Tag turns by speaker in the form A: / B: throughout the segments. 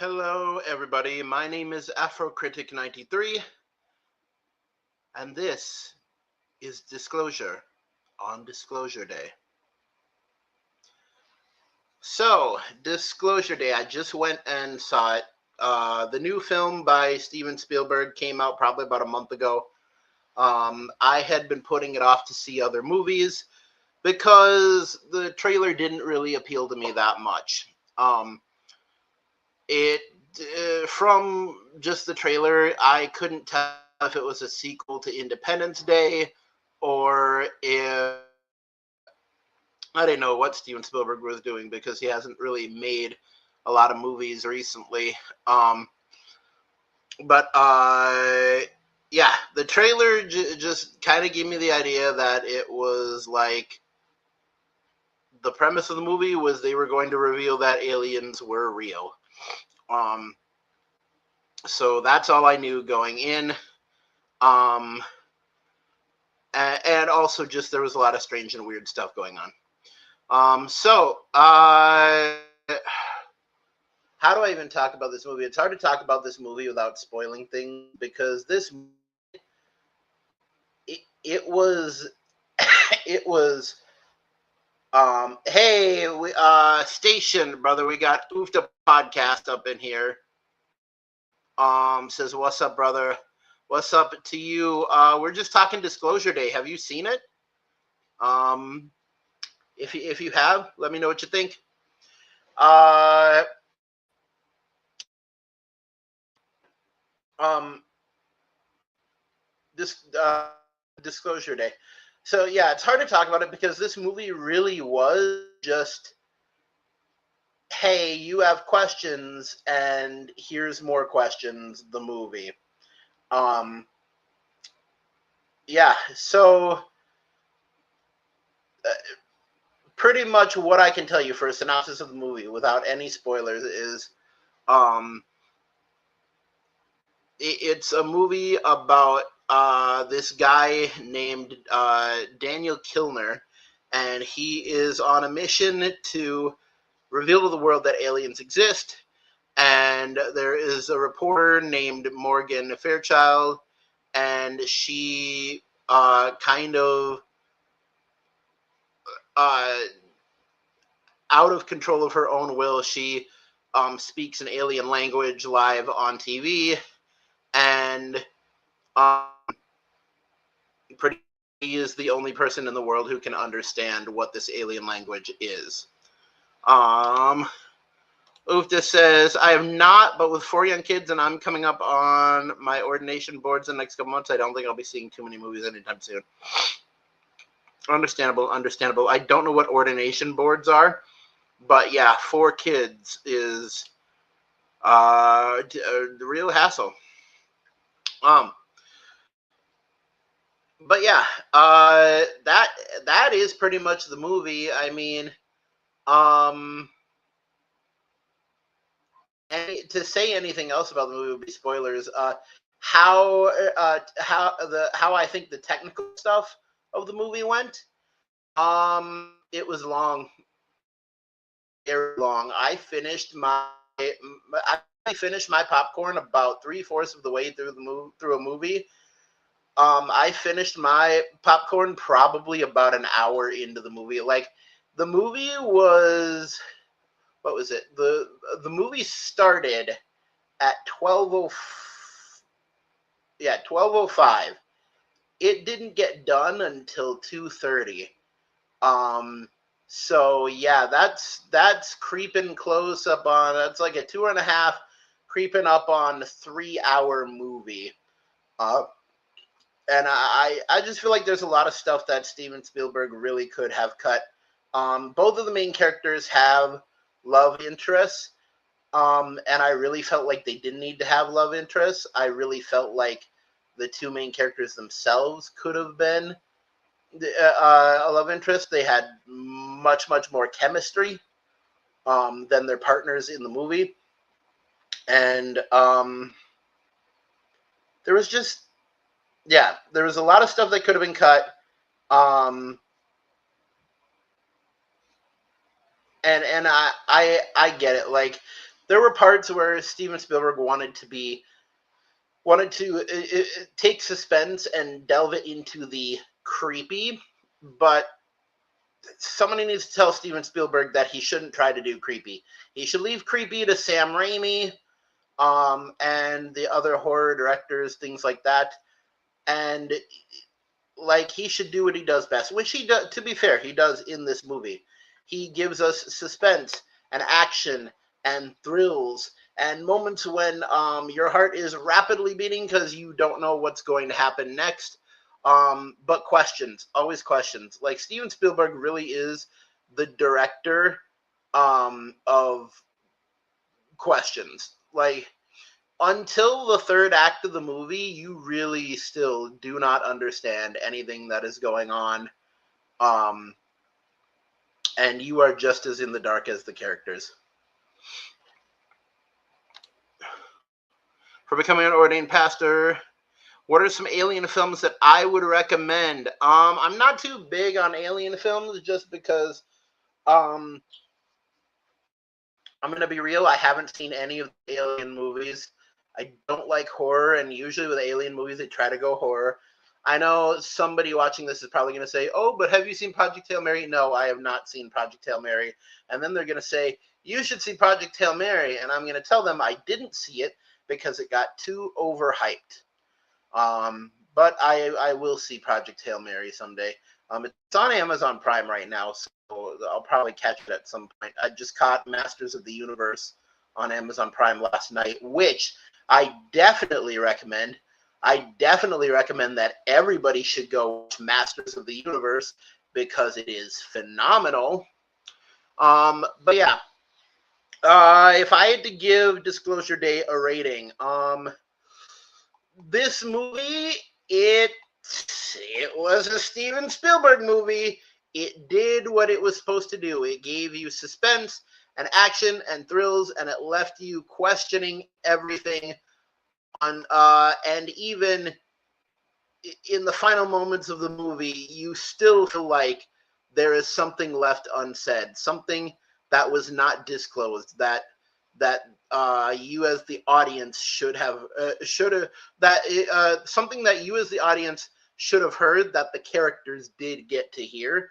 A: Hello, everybody. My name is AfroCritic93, and this is Disclosure on Disclosure Day. So, Disclosure Day, I just went and saw it. The new film by Steven Spielberg came out probably about a month ago. I had been putting it off to see other movies because the trailer didn't really appeal to me that much. It From just the trailer, I couldn't tell if it was a sequel to Independence Day or if I didn't know what Steven Spielberg was doing because he hasn't really made a lot of movies recently. Um, but yeah, the trailer just kind of gave me the idea that it was like the premise of the movie was they were going to reveal that aliens were real. Um, so that's all I knew going in. Um, and also just there was a lot of strange and weird stuff going on. How do I even talk about this movie? It's hard to talk about this movie without spoiling things because it was it was hey we station brother, we got Oofda podcast up in here. Says what's up brother, what's up to you. We're just talking Disclosure Day. Have you seen it? um if you have, let me know what you think. uh um this Disclosure Day. So yeah, it's hard to talk about it because this movie really was just, hey, you have questions and here's more questions, the movie. Um yeah, so pretty much what I can tell you for a synopsis of the movie without any spoilers is um it's a movie about this guy named Daniel Kilner, and he is on a mission to reveal to the world that aliens exist. And there is a reporter named Morgan Fairchild, and she kind of uh, out of control of her own will, she speaks an alien language live on TV, and um, pretty he is the only person in the world who can understand what this alien language is. Um, Ufta says, I have not, but with 4 young kids and I'm coming up on my ordination boards in the next couple months, I don't think I'll be seeing too many movies anytime soon. Understandable. I don't know what ordination boards are, but yeah, 4 kids is the real hassle. Um, but yeah, that is pretty much the movie. I mean, um, to say anything else about the movie would be spoilers. How I think the technical stuff of the movie went. It was long, very long. I finished my popcorn about 3/4 of the way through a movie. I finished my popcorn probably about an hour into the movie. Like the movie was, what was it? The movie started at 12:05. It didn't get done until 2:30. Um, so yeah, that's creeping close up on. That's like a 2.5, creeping up on 3 hour movie. Uh, and I just feel like there's a lot of stuff that Steven Spielberg really could have cut. Both of the main characters have love interests. And I really felt like they didn't need to have love interests. I really felt like the two main characters themselves could have been a love interest. They had much more chemistry than their partners in the movie, and there was just, yeah, there was a lot of stuff that could have been cut. Um, and I get it. Like there were parts where Steven Spielberg wanted to take suspense and delve it into the creepy, but somebody needs to tell Steven Spielberg that he shouldn't try to do creepy. He should leave creepy to Sam Raimi, and the other horror directors, things like that. And like, he should do what he does best, which he does. To be fair, he does in this movie. He gives us suspense and action and thrills and moments when your heart is rapidly beating because you don't know what's going to happen next. But questions, always questions. Like, Steven Spielberg really is the director of questions. Like, until the third act of the movie, you really still do not understand anything that is going on. And you are just as in the dark as the characters. For becoming an ordained pastor, what are some alien films that I would recommend? I'm not too big on alien films just because I'm going to be real, I haven't seen any of the alien movies. I don't like horror, and usually with alien movies, they try to go horror. I know somebody watching this is probably going to say, oh, but have you seen Project Hail Mary? No, I have not seen Project Hail Mary. And then they're going to say, you should see Project Hail Mary. And I'm going to tell them I didn't see it because it got too overhyped. But I will see Project Hail Mary someday. It's on Amazon Prime right now, so I'll probably catch it at some point. I just caught Masters of the Universe on Amazon Prime last night, which I definitely recommend. I definitely recommend that everybody should go watch Masters of the Universe because it is phenomenal. But yeah, if I had to give Disclosure Day a rating, this movie, it was a Steven Spielberg movie. It did what it was supposed to do. It gave you suspense and action and thrills, and it left you questioning everything. And even in the final moments of the movie, you still feel like there is something left unsaid, something that was not disclosed, that you as the audience should have something that you as the audience should have heard that the characters did get to hear,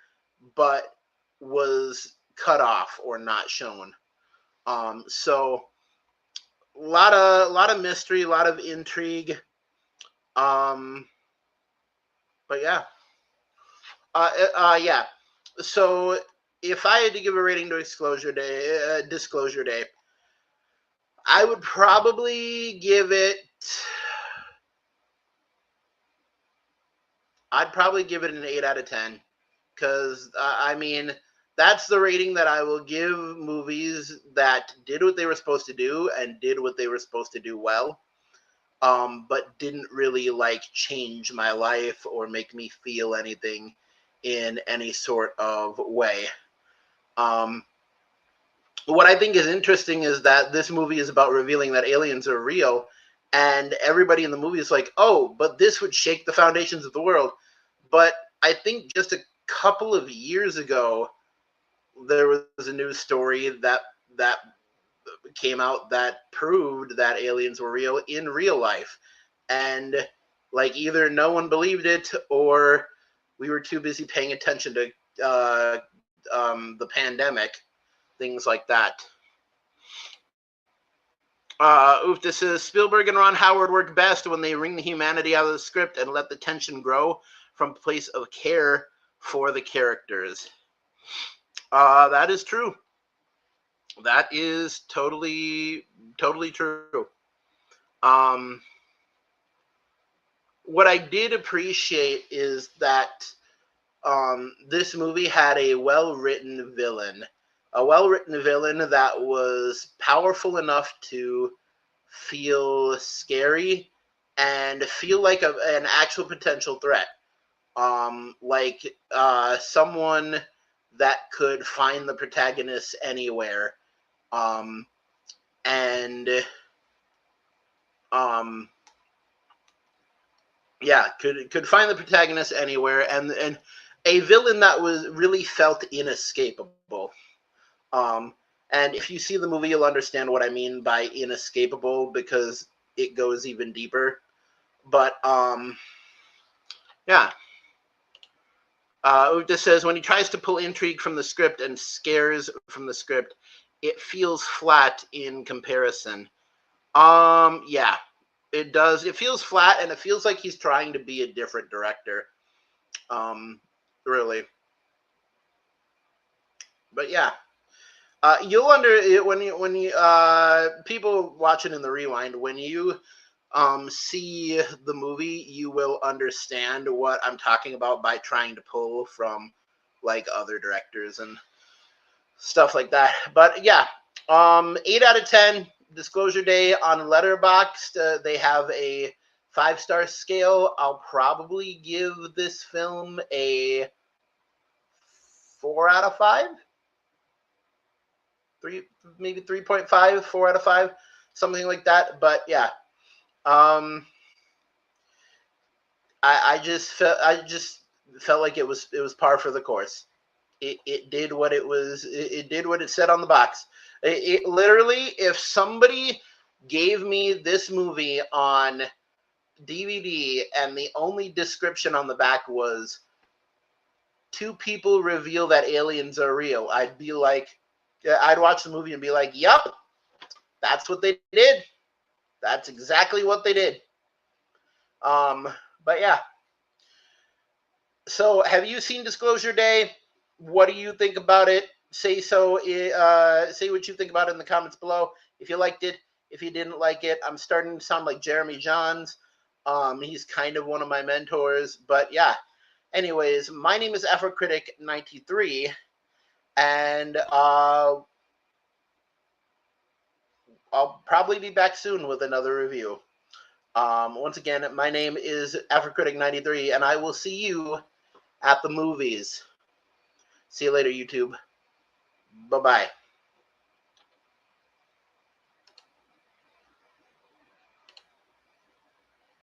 A: but was cut off or not shown. So a lot of mystery, a lot of intrigue. But yeah. Yeah. So if I had to give a rating to Disclosure Day, I would probably give it. I'd probably give it an 8 out of 10, because I mean, that's the rating that I will give movies that did what they were supposed to do and did what they were supposed to do well, but didn't really like change my life or make me feel anything in any sort of way. What I think is interesting is that this movie is about revealing that aliens are real, and everybody in the movie is like, oh, but this would shake the foundations of the world. But I think just a couple of years ago, there was a news story that came out that proved that aliens were real in real life. And like, either no one believed it or we were too busy paying attention to the pandemic, things like that. This is Spielberg and Ron Howard work best when they wring the humanity out of the script and let the tension grow from a place of care for the characters. That is true. That is totally true. What I did appreciate is that this movie had a well-written villain. A well-written villain that was powerful enough to feel scary and feel like an actual potential threat. Like someone that could find the protagonist anywhere. Yeah, could find the protagonist anywhere, and a villain that was really felt inescapable. And if you see the movie, you'll understand what I mean by inescapable, because it goes even deeper. But yeah. This says, when he tries to pull intrigue from the script and scares from the script, it feels flat in comparison. Yeah, it does. It feels flat, and it feels like he's trying to be a different director. Really. But yeah. You'll when you people watching in the rewind, when you see the movie, you will understand what I'm talking about by trying to pull from like other directors and stuff like that. But yeah, 8 out of 10. Disclosure Day on Letterboxd. They have a 5-star scale. I'll probably give this film a 4 out of 5. Maybe 3.5, 4 out of 5, something like that. But yeah, I just felt like it was par for the course. It did what it did what it said on the box. It literally, if somebody gave me this movie on DVD and the only description on the back was 2 people reveal that aliens are real, I'd be like, I'd watch the movie and be like, "Yup, that's what they did. That's exactly what they did." But yeah. So, have you seen Disclosure Day? What do you think about it? Say so. Say what you think about it in the comments below. If you liked it, if you didn't like it, I'm starting to sound like Jeremy Johns. He's kind of one of my mentors. But yeah. Anyways, my name is Afrocritic93, and I'll probably be back soon with another review. Once again, my name is Afrocritic93, and I will see you at the movies. See you later, YouTube. Bye-bye.